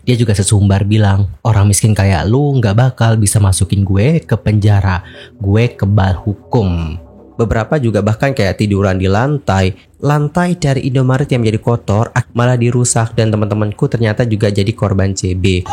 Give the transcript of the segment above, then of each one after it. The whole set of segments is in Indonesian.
Dia juga sesumbar bilang, orang miskin kayak lu nggak bakal bisa masukin gue ke penjara. Gue kebal hukum. Beberapa juga bahkan kayak tiduran di lantai. Lantai dari Indomaret yang menjadi kotor malah dirusak dan teman-temanku ternyata juga jadi korban CB.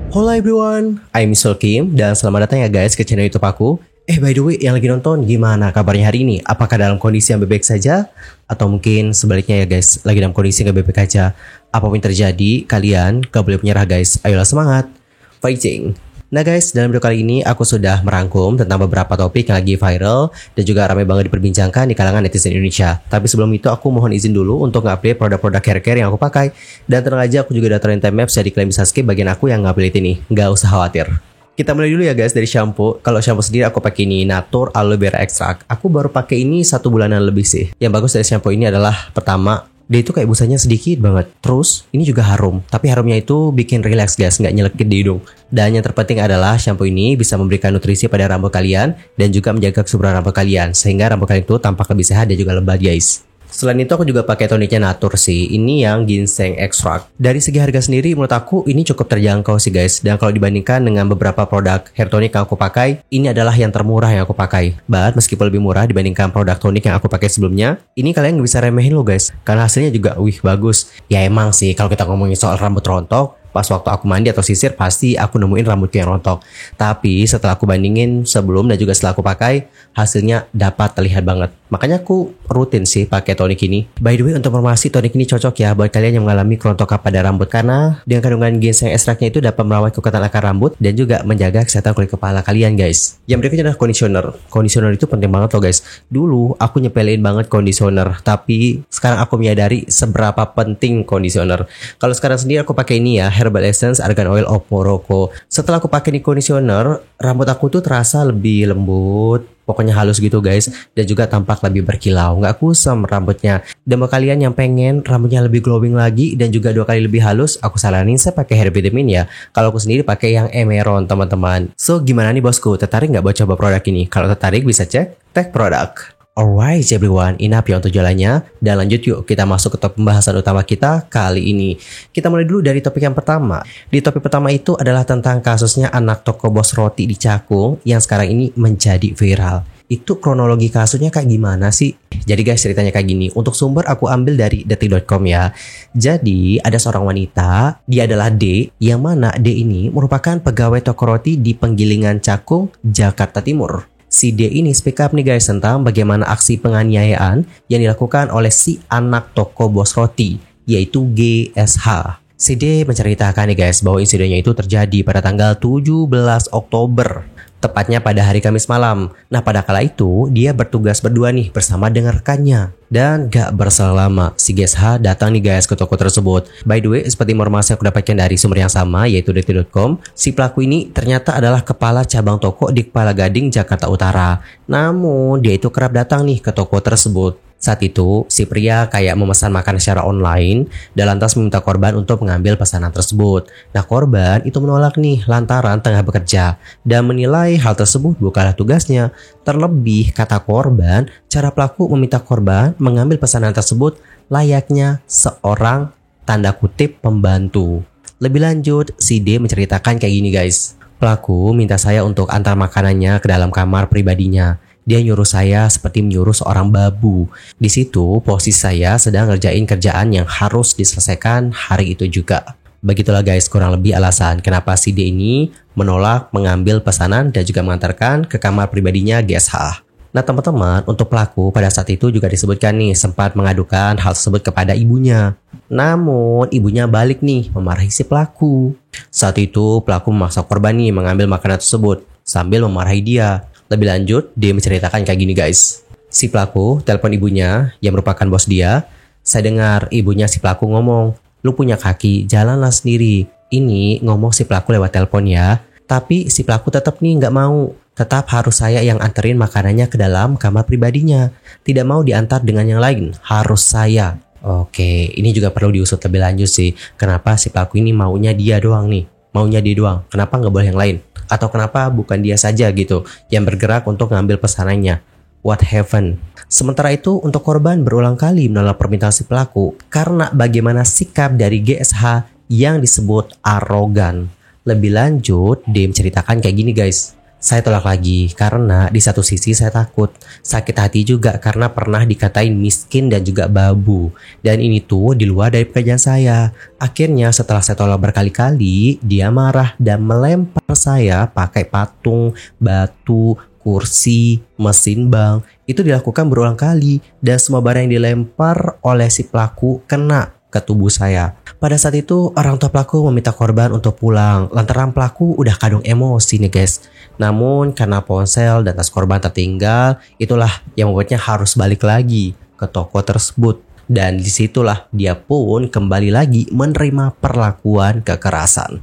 Hello everyone, I'm Mr. Kim dan selamat datang ya guys ke channel YouTube aku. By the way, yang lagi nonton gimana kabarnya hari ini? Apakah dalam kondisi yang baik-baik saja? Atau mungkin sebaliknya ya guys, lagi dalam kondisi yang baik-baik aja? Apapun yang terjadi, kalian gak boleh menyerah guys. Ayolah semangat, fighting! Nah guys, dalam video kali ini aku sudah merangkum tentang beberapa topik yang lagi viral dan juga ramai banget diperbincangkan di kalangan netizen Indonesia. Tapi sebelum itu aku mohon izin dulu untuk nge-update produk-produk hair care yang aku pakai. Dan tenang aja, aku juga udah turun time lapse, jadi kalian bisa skip bagian aku yang nge-update ini. Gak usah khawatir. Kita mulai dulu ya guys dari shampoo. Kalau shampoo sendiri aku pakai ini Natur Aloe Vera Extract. Aku baru pakai ini 1 bulanan lebih sih. Yang bagus dari shampoo ini adalah pertama, dia itu kayak busanya sedikit banget. Terus ini juga harum. Tapi harumnya itu bikin relax guys, nggak nyelekit di hidung. Dan yang terpenting adalah shampoo ini bisa memberikan nutrisi pada rambut kalian dan juga menjaga kesuburan rambut kalian sehingga rambut kalian itu tampak lebih sehat dan juga lebat guys. Selain itu aku juga pakai toniknya Natur sih. Ini yang ginseng extract. Dari segi harga sendiri menurut aku ini cukup terjangkau sih guys. Dan kalau dibandingkan dengan beberapa produk hair tonic yang aku pakai, ini adalah yang termurah yang aku pakai. But meskipun lebih murah dibandingkan produk tonik yang aku pakai sebelumnya, ini kalian nggak bisa remehin loh guys. Karena hasilnya juga bagus. Ya emang sih kalau kita ngomongin soal rambut rontok, pas waktu aku mandi atau sisir pasti aku nemuin rambutku yang rontok. Tapi setelah aku bandingin sebelum dan juga setelah aku pakai, hasilnya dapat terlihat banget. Makanya aku rutin sih pakai tonik ini. By the way, untuk informasi, tonik ini cocok ya buat kalian yang mengalami kerontokan pada rambut karena dengan kandungan ginseng ekstraknya itu dapat merawat kekuatan akar rambut dan juga menjaga kesehatan kulit kepala kalian guys. Yang berikutnya adalah conditioner. Conditioner itu penting banget loh guys. Dulu aku nyepelin banget conditioner, tapi sekarang aku menyadari seberapa penting conditioner. Kalau sekarang sendiri aku pakai ini ya, Herbal Essence Argan Oil of Morocco. Setelah aku pakai ini conditioner, rambut aku tuh terasa lebih lembut, pokoknya halus gitu guys, dan juga tampak lebih berkilau, nggak kusam rambutnya. Dan buat kalian yang pengen rambutnya lebih glowing lagi dan juga 2 kali lebih halus, aku saranin saya pakai hair vitamin ya. Kalau aku sendiri pakai yang Emeron teman-teman. So gimana nih bosku, tertarik nggak buat coba produk ini? Kalau tertarik bisa cek tag produk. Alright everyone, enough ya untuk jalannya. Dan lanjut yuk kita masuk ke topik pembahasan utama kita kali ini. Kita mulai dulu dari topik yang pertama. Di topik pertama itu adalah tentang kasusnya anak toko bos roti di Cakung yang sekarang ini menjadi viral. Itu kronologi kasusnya kayak gimana sih? Jadi guys ceritanya kayak gini. Untuk sumber aku ambil dari detik.com ya. Jadi ada seorang wanita, dia adalah D, yang mana D ini merupakan pegawai toko roti di Penggilingan Cakung, Jakarta Timur. Si D ini speak up nih guys tentang bagaimana aksi penganiayaan yang dilakukan oleh si anak toko bos roti, yaitu GSH. Si D menceritakan nih guys bahwa insidennya itu terjadi pada tanggal 17 Oktober. Tepatnya pada hari Kamis malam. Nah pada kala itu dia bertugas berdua nih bersama dengan rekannya. Dan gak berselang lama si GSH datang nih guys ke toko tersebut. By the way, seperti informasi yang aku dapatkan dari sumber yang sama yaitu detik.com, si pelaku ini ternyata adalah kepala cabang toko di Kepala Gading, Jakarta Utara. Namun dia itu kerap datang nih ke toko tersebut. Saat itu, si pria kayak memesan makan secara online dan lantas meminta korban untuk mengambil pesanan tersebut. Nah, korban itu menolak nih lantaran tengah bekerja dan menilai hal tersebut bukanlah tugasnya. Terlebih, kata korban, cara pelaku meminta korban mengambil pesanan tersebut layaknya seorang tanda kutip pembantu. Lebih lanjut, si D menceritakan kayak gini guys. Pelaku minta saya untuk antar makanannya ke dalam kamar pribadinya. Dia nyuruh saya seperti menyuruh seorang babu. Di situ posisi saya sedang ngerjain kerjaan yang harus diselesaikan hari itu juga. Begitulah guys kurang lebih alasan kenapa si D ini menolak mengambil pesanan dan juga mengantarkan ke kamar pribadinya GSH. Nah teman-teman, untuk pelaku pada saat itu juga disebutkan nih sempat mengadukan hal tersebut kepada ibunya. Namun ibunya balik nih memarahi si pelaku. Saat itu pelaku memaksa korban nih mengambil makanan tersebut sambil memarahi dia. Lebih lanjut, dia menceritakan kayak gini guys. Si pelaku telepon ibunya yang merupakan bos dia. Saya dengar ibunya si pelaku ngomong, lu punya kaki, jalanlah sendiri. Ini ngomong si pelaku lewat telepon ya. Tapi si pelaku tetap nih nggak mau. Tetap harus saya yang anterin makanannya ke dalam kamar pribadinya. Tidak mau diantar dengan yang lain, harus saya. Oke, ini juga perlu diusut lebih lanjut sih. Kenapa si pelaku ini maunya dia doang nih? Maunya dia doang, kenapa nggak boleh yang lain? Atau kenapa bukan dia saja gitu yang bergerak untuk ngambil pesanannya? What happened? Sementara itu untuk korban berulang kali menolak permintaan si pelaku karena bagaimana sikap dari GSH yang disebut arogan. Lebih lanjut, dia menceritakan kayak gini guys. Saya tolak lagi karena di satu sisi saya takut, sakit hati juga karena pernah dikatain miskin dan juga babu. Dan ini tuh di luar dari pekerjaan saya. Akhirnya setelah saya tolak berkali-kali, dia marah dan melempar saya pakai patung, batu, kursi, mesin bank. Itu dilakukan berulang kali dan semua barang yang dilempar oleh si pelaku kena ke tubuh saya. Pada saat itu orang tua pelaku meminta korban untuk pulang lantaran pelaku udah kadung emosi nih guys. Namun karena ponsel dan tas korban tertinggal, itulah yang membuatnya harus balik lagi ke toko tersebut. Dan disitulah dia pun kembali lagi menerima perlakuan kekerasan.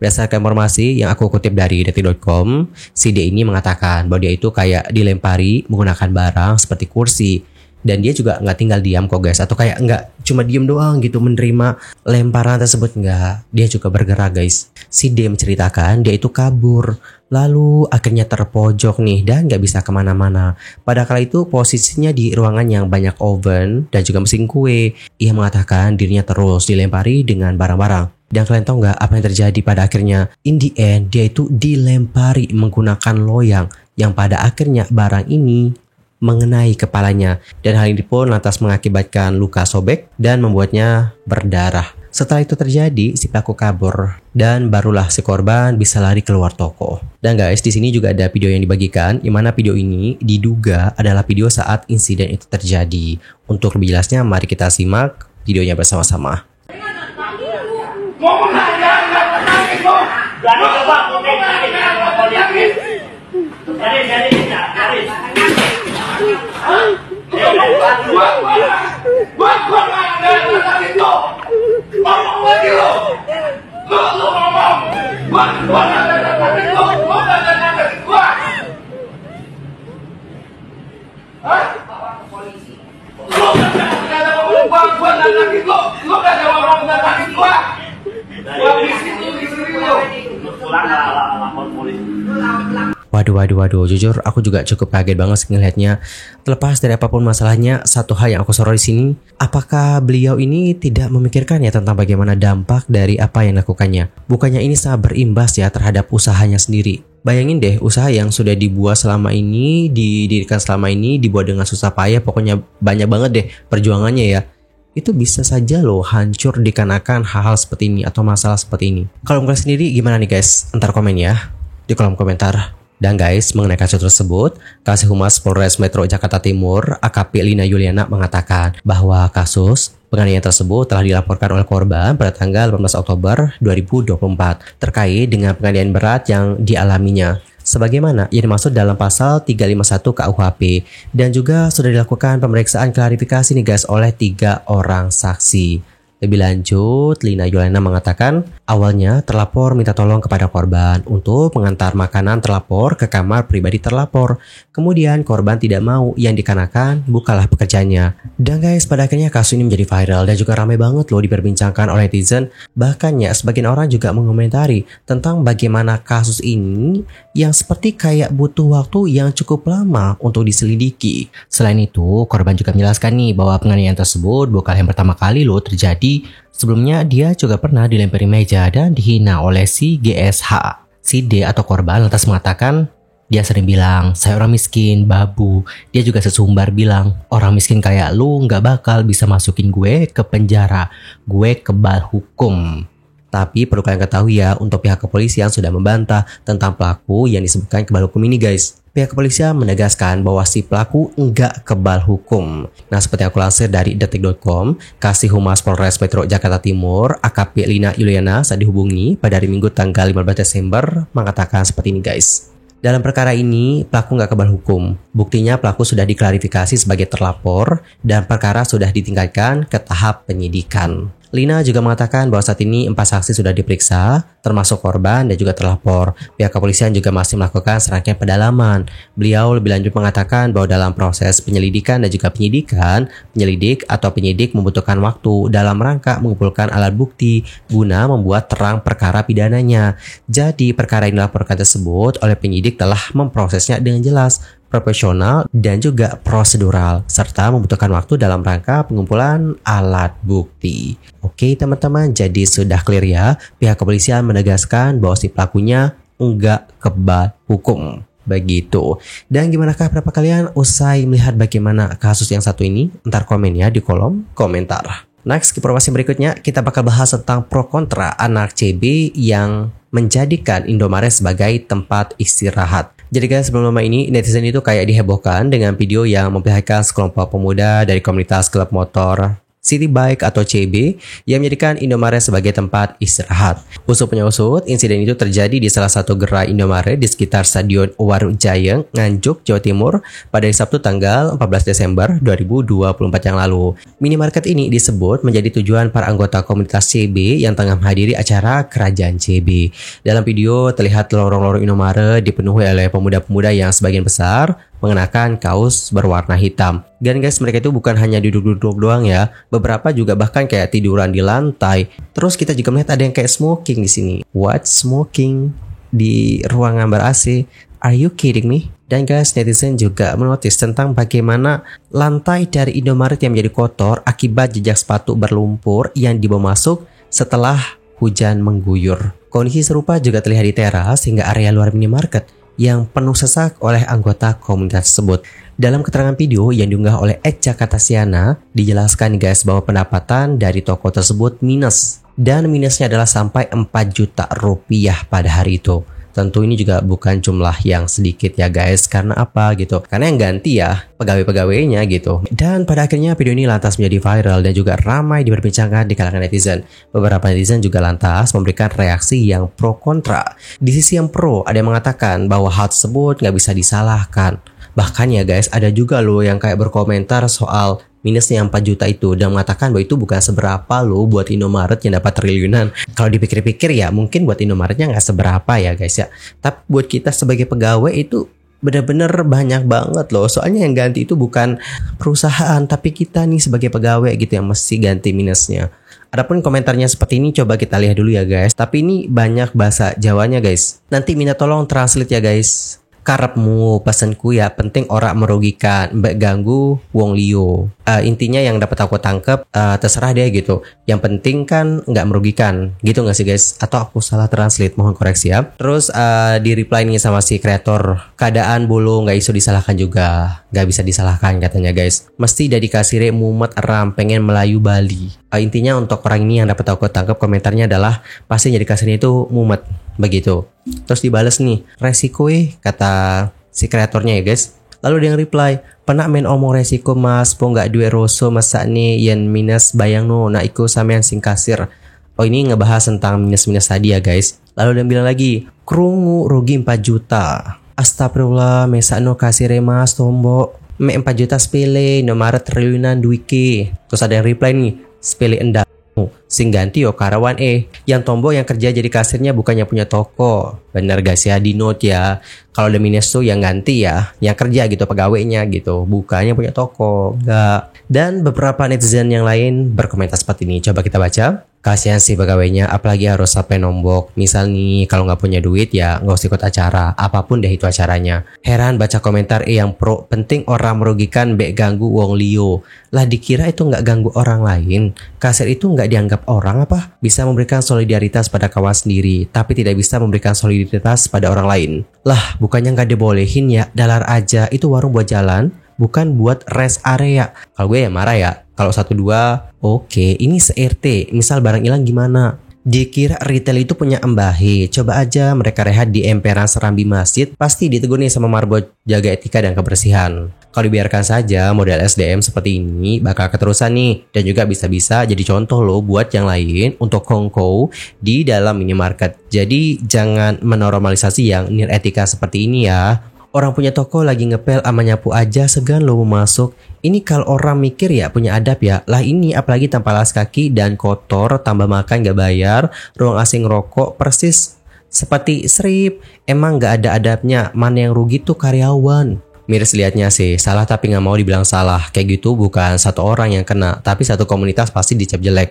Berdasarkan informasi yang aku kutip dari detik.com, si D ini mengatakan bahwa dia itu kayak dilempari menggunakan barang seperti kursi. Dan dia juga nggak tinggal diam kok guys, atau kayak nggak cuma diem doang gitu menerima lemparan tersebut, nggak. Dia juga bergerak guys. Si D menceritakan dia itu kabur, lalu akhirnya terpojok nih dan nggak bisa kemana-mana. Pada kala itu posisinya di ruangan yang banyak oven dan juga mesin kue. Ia mengatakan dirinya terus dilempari dengan barang-barang. Dan kalian tahu nggak apa yang terjadi pada akhirnya? In the end, dia itu dilempari menggunakan loyang yang pada akhirnya barang ini mengenai kepalanya, dan hal ini pun lantas mengakibatkan luka sobek dan membuatnya berdarah. Setelah itu terjadi, si pelaku kabur dan barulah si korban bisa lari keluar toko. Dan guys, di sini juga ada video yang dibagikan, di mana video ini diduga adalah video saat insiden itu terjadi. Untuk lebih jelasnya, mari kita simak videonya bersama-sama. Waduh, jujur aku juga cukup kaget banget ngelihatnya. Terlepas dari apapun masalahnya, satu hal yang aku sorot di sini, apakah beliau ini tidak memikirkan ya tentang bagaimana dampak dari apa yang dilakukannya? Bukannya ini sangat berimbas ya terhadap usahanya sendiri. Bayangin deh, usaha yang sudah dibuat selama ini, didirikan selama ini, dibuat dengan susah payah, pokoknya banyak banget deh perjuangannya ya. Itu bisa saja loh hancur dikarenakan hal-hal seperti ini atau masalah seperti ini. Kalau kalian sendiri gimana nih guys? Entar komen ya di kolom komentar. Dan guys, mengenai kasus tersebut, Kasih Humas Polres Metro Jakarta Timur, AKP Lina Yuliana mengatakan bahwa kasus penganiayaan tersebut telah dilaporkan oleh korban pada tanggal 18 Oktober 2024 terkait dengan penganiayaan berat yang dialaminya. Sebagaimana yang dimaksud dalam pasal 351 KUHP, dan juga sudah dilakukan pemeriksaan klarifikasi nih guys oleh 3 orang saksi. Lebih lanjut, Lina Yuliana mengatakan awalnya terlapor minta tolong kepada korban untuk mengantar makanan terlapor ke kamar pribadi terlapor. Kemudian korban tidak mau, yang dikarenakan bukanlah pekerjaannya. Dan guys, pada akhirnya kasus ini menjadi viral dan juga ramai banget loh diperbincangkan oleh netizen. Bahkan ya, sebagian orang juga mengomentari tentang bagaimana kasus ini yang seperti kayak butuh waktu yang cukup lama untuk diselidiki. Selain itu, korban juga menjelaskan nih bahwa penganiayaan tersebut bukan yang pertama kali loh terjadi. Sebelumnya dia juga pernah dilempari meja dan dihina oleh si GSH. Si D atau korban lantas mengatakan dia sering bilang, saya orang miskin, babu. Dia juga sesumbar bilang, orang miskin kayak lu gak bakal bisa masukin gue ke penjara. Gue kebal hukum. Tapi perlu kalian ketahui ya, untuk pihak kepolisian sudah membantah tentang pelaku yang disebutkan kebal hukum ini guys. Pihak kepolisian menegaskan bahwa si pelaku enggak kebal hukum. Nah, seperti yang aku lansir dari detik.com, Kasih Humas Polres Metro Jakarta Timur, AKP Lina Yuliana saat dihubungi pada hari Minggu tanggal 15 Desember mengatakan seperti ini guys. Dalam perkara ini, pelaku nggak kebal hukum. Buktinya pelaku sudah diklarifikasi sebagai terlapor dan perkara sudah ditingkatkan ke tahap penyidikan. Lina juga mengatakan bahwa saat ini 4 saksi sudah diperiksa, termasuk korban dan juga terlapor. Pihak kepolisian juga masih melakukan serangkaian pendalaman. Beliau lebih lanjut mengatakan bahwa dalam proses penyelidikan dan juga penyidikan, penyelidik atau penyidik membutuhkan waktu dalam rangka mengumpulkan alat bukti guna membuat terang perkara pidananya. Jadi perkara yang dilaporkan tersebut oleh penyidik telah memprosesnya dengan jelas. profesional, dan juga prosedural, serta membutuhkan waktu dalam rangka pengumpulan alat bukti. Oke teman-teman, jadi sudah clear ya, pihak kepolisian menegaskan bahwa si pelakunya enggak kebal hukum. Begitu. Dan gimanakah pendapat kalian usai melihat bagaimana kasus yang satu ini? Ntar komen ya di kolom komentar. Next, informasi berikutnya kita bakal bahas tentang pro kontra anak CB yang menjadikan Indomaret sebagai tempat istirahat. Jadi guys, sebelum lama ini netizen itu kayak dihebohkan dengan video yang memperlihatkan sekelompok pemuda dari komunitas klub motor City Bike atau CB yang menjadikan Indomaret sebagai tempat istirahat. Usut punya usut, insiden itu terjadi di salah satu gerai Indomaret di sekitar Stadion Warujayeng, Nganjuk, Jawa Timur pada Sabtu tanggal 14 Desember 2024 yang lalu. Minimarket ini disebut menjadi tujuan para anggota komunitas CB yang tengah menghadiri acara Kerajaan CB. Dalam video terlihat lorong-lorong Indomaret dipenuhi oleh pemuda-pemuda yang sebagian besar mengenakan kaos berwarna hitam. Dan guys, mereka itu bukan hanya duduk-duduk doang ya. Beberapa juga bahkan kayak tiduran di lantai. Terus kita juga melihat ada yang kayak smoking di sini. What, smoking di ruangan ber-AC? Are you kidding me? Dan guys, netizen juga menotis tentang bagaimana lantai dari Indomaret yang menjadi kotor akibat jejak sepatu berlumpur yang dibawa masuk setelah hujan mengguyur. Kondisi serupa juga terlihat di teras hingga area luar minimarket yang penuh sesak oleh anggota komunitas tersebut. Dalam keterangan video yang diunggah oleh Jakarta Siana, dijelaskan guys bahwa pendapatan dari toko tersebut minus. Dan minusnya adalah sampai 4 juta rupiah pada hari itu. Tentu ini juga bukan jumlah yang sedikit ya guys. Karena apa gitu? Karena yang ganti ya pegawai-pegawainya gitu. Dan pada akhirnya video ini lantas menjadi viral dan juga ramai diperbincangkan di kalangan netizen. Beberapa netizen juga lantas memberikan reaksi yang pro kontra. Di sisi yang pro ada yang mengatakan bahwa hal tersebut nggak bisa disalahkan. Bahkan ya guys, ada juga loh yang kayak berkomentar soal minusnya 4 juta itu dan mengatakan bahwa itu bukan seberapa loh buat Indomaret yang dapat triliunan. Kalau dipikir-pikir ya mungkin buat Indomaretnya nggak seberapa ya guys ya. Tapi buat kita sebagai pegawai itu benar-benar banyak banget loh. Soalnya yang ganti itu bukan perusahaan tapi kita nih sebagai pegawai gitu yang mesti ganti minusnya. Adapun komentarnya seperti ini coba kita lihat dulu ya guys. Tapi ini banyak bahasa Jawanya guys. Nanti minta tolong translate ya guys. Karepmu pesanku ya penting ora merugikan mbak ganggu wong liyo. Intinya yang dapat aku tangkep terserah deh gitu. Yang penting kan nggak merugikan gitu nggak sih guys? Atau aku salah translate, mohon koreksi ya. Terus di reply nih sama si kreator, keadaan bulu nggak iso disalahkan juga, nggak bisa disalahkan katanya guys. Mesti dari kasire mumet ram pengen Melayu Bali. Intinya untuk orang ini yang dapat aku tangkep komentarnya adalah pasti jadi kasirnya itu mumet begitu. Terus dibales nih, resiko kata si kreatornya ya guys. Lalu dia reply, pernah main omong resiko mas, po nggak duwe roso masak nih yen minus bayang no, nak iku sampean sing kasir. Oh ini ngebahas tentang minus-minus tadi ya guys. Lalu dia bilang lagi, krungu rugi 4 juta. Astagfirullah, mesak no kasir mas tombo. Me 4 juta sepele, Indomaret triliunan duiki. Terus ada yang reply nih, sepele endak. Sing ganti yo karawan yang tombol yang kerja jadi kasirnya bukannya punya toko. Bener guys ya, di note ya. Kalau ada minus tuh yang ganti ya, yang kerja gitu pegawainya gitu, bukannya punya toko. Enggak. Dan beberapa netizen yang lain berkomentar seperti ini. Coba kita baca. Kasihan sih pegawainya, apalagi harus sampai nombok. Misal nih kalau nggak punya duit ya nggak usah ikut acara, apapun deh itu acaranya. Heran baca komentar yang pro, penting orang merugikan bek ganggu wong liyo. Lah dikira itu nggak ganggu orang lain. Kasir itu nggak dianggap orang apa? Bisa memberikan solidaritas pada kawan sendiri, tapi tidak bisa memberikan solidaritas pada orang lain. Lah bukannya nggak dibolehin ya, dalar aja, itu warung buat jalan, bukan buat rest area. Kalau gue ya marah ya. Kalau 1-2, oke, ini se-RT, misal barang hilang gimana? Dikira retail itu punya embahe. Coba aja mereka rehat di emperan serambi masjid, pasti ditegur nih sama marbot jaga etika dan kebersihan. Kalau dibiarkan saja model SDM seperti ini bakal keterusan nih, dan juga bisa-bisa jadi contoh loh buat yang lain untuk kongko di dalam minimarket. Jadi jangan menormalisasi yang nir etika seperti ini ya. Orang punya toko lagi ngepel ama nyapu aja segan lo mau masuk. Ini kalau orang mikir ya punya adab ya. Lah ini apalagi tanpa alas kaki dan kotor, tambah makan gak bayar, ruang AC ngerokok persis seperti serip. Emang gak ada adabnya, mana yang rugi tuh karyawan. Miris liatnya sih, salah tapi gak mau dibilang salah. Kayak gitu bukan satu orang yang kena, tapi satu komunitas pasti dicap jelek.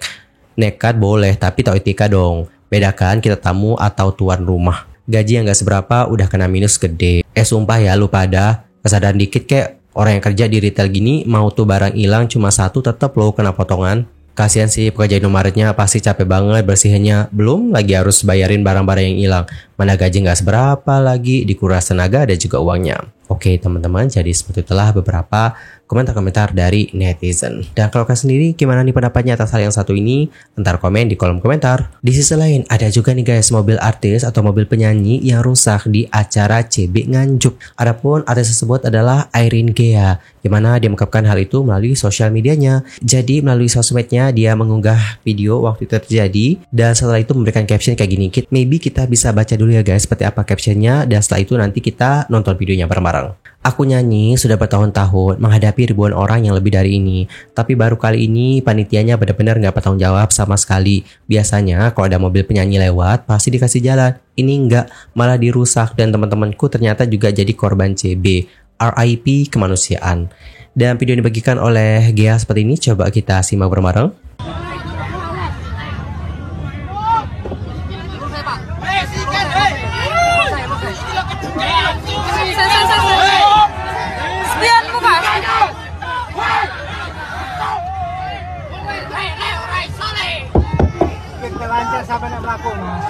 Nekat boleh, tapi tahu etika dong. Bedakan kita tamu atau tuan rumah. Gaji yang gak seberapa udah kena minus gede. Sumpah ya lu pada, Kesadaran dikit kayak orang yang kerja di retail gini mau tuh barang hilang cuma satu tetap lo kena potongan. Kasihan sih pekerja Indomaretnya pasti capek banget bersihinnya. Belum lagi harus bayarin barang-barang yang hilang. Mana gaji nggak seberapa lagi, dikuras tenaga dan juga uangnya. Oke teman-teman, jadi seperti itulah beberapa komentar-komentar dari netizen. Dan kalau kalian sendiri gimana nih pendapatnya atas hal yang satu ini? Ntar komen di kolom komentar. Di sisi lain ada juga nih guys mobil artis atau mobil penyanyi yang rusak di acara CB Nganjuk. Adapun artis tersebut adalah Irene Gea, dimana dia mengungkapkan hal itu melalui sosial medianya. Jadi melalui sosmednya dia mengunggah video waktu itu terjadi dan setelah itu memberikan caption kayak gini. Maybe kita bisa baca dulu ya guys seperti apa captionnya dan setelah itu nanti kita nonton videonya bareng-bareng. Aku nyanyi sudah bertahun-tahun menghadapi ribuan orang yang lebih dari ini. Tapi baru kali ini panitianya benar-benar nggak bertanggung jawab sama sekali. Biasanya kalau ada mobil penyanyi lewat pasti dikasih jalan. Ini nggak, malah dirusak dan teman-temanku ternyata juga jadi korban CB. RIP kemanusiaan. Dan video ini dibagikan oleh Gea seperti ini. Coba kita simak bareng-bareng. Lancar sampai nak berlaku mas.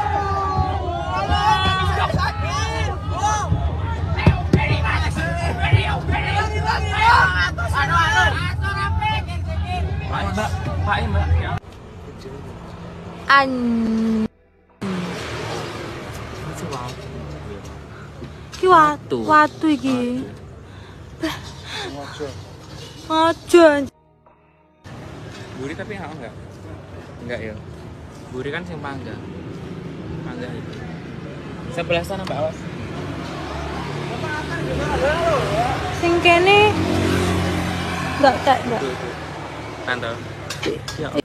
Ki watu iki. Aja. Buri tapi enggak? Enggak ya. Buri kan sing panggang. Panggang itu. Sebelah sana Mbak Awas. Sing kene enggak tak enggak. Tante.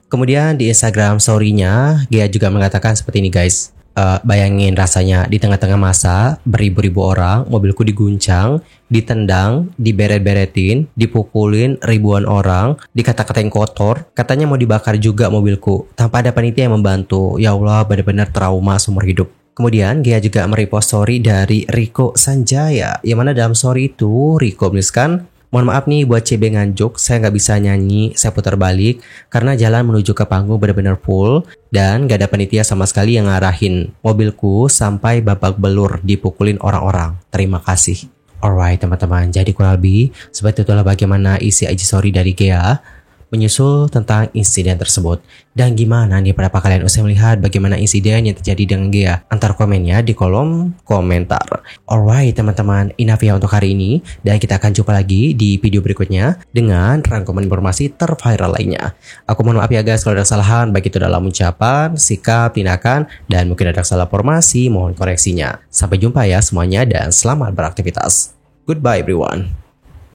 Kemudian di Instagram story-nya Gea juga mengatakan seperti ini guys. Bayangin rasanya di tengah-tengah masa beribu-ribu orang, mobilku diguncang, ditendang, diberet-beretin, dipukulin ribuan orang, dikata-katain kotor, katanya mau dibakar juga mobilku tanpa ada panitia yang membantu. Ya Allah, benar-benar trauma seumur hidup. Kemudian Gea juga merepost story dari Riko Sanjaya, yang mana dalam story itu Riko menuliskan, mohon maaf nih buat CB Nganjuk, saya nggak bisa nyanyi, saya putar balik karena jalan menuju ke panggung benar-benar full dan nggak ada panitia sama sekali yang ngarahin. Mobilku sampai babak belur dipukulin orang-orang. Terima kasih. Alright teman-teman, jadi kurang lebih seperti itulah bagaimana isi IG story dari Gea menyusul tentang insiden tersebut. Dan gimana nih pendapat kalian usai melihat bagaimana insiden yang terjadi dengan Gea? Antar komennya di kolom komentar. Alright teman-teman, enough ya untuk hari ini. Dan kita akan jumpa lagi di video berikutnya dengan rangkuman informasi terviral lainnya. Aku mohon maaf ya guys kalau ada kesalahan, baik itu dalam ucapan, sikap, tindakan, dan mungkin ada salah formasi, mohon koreksinya. Sampai jumpa ya semuanya dan selamat beraktivitas. Goodbye everyone.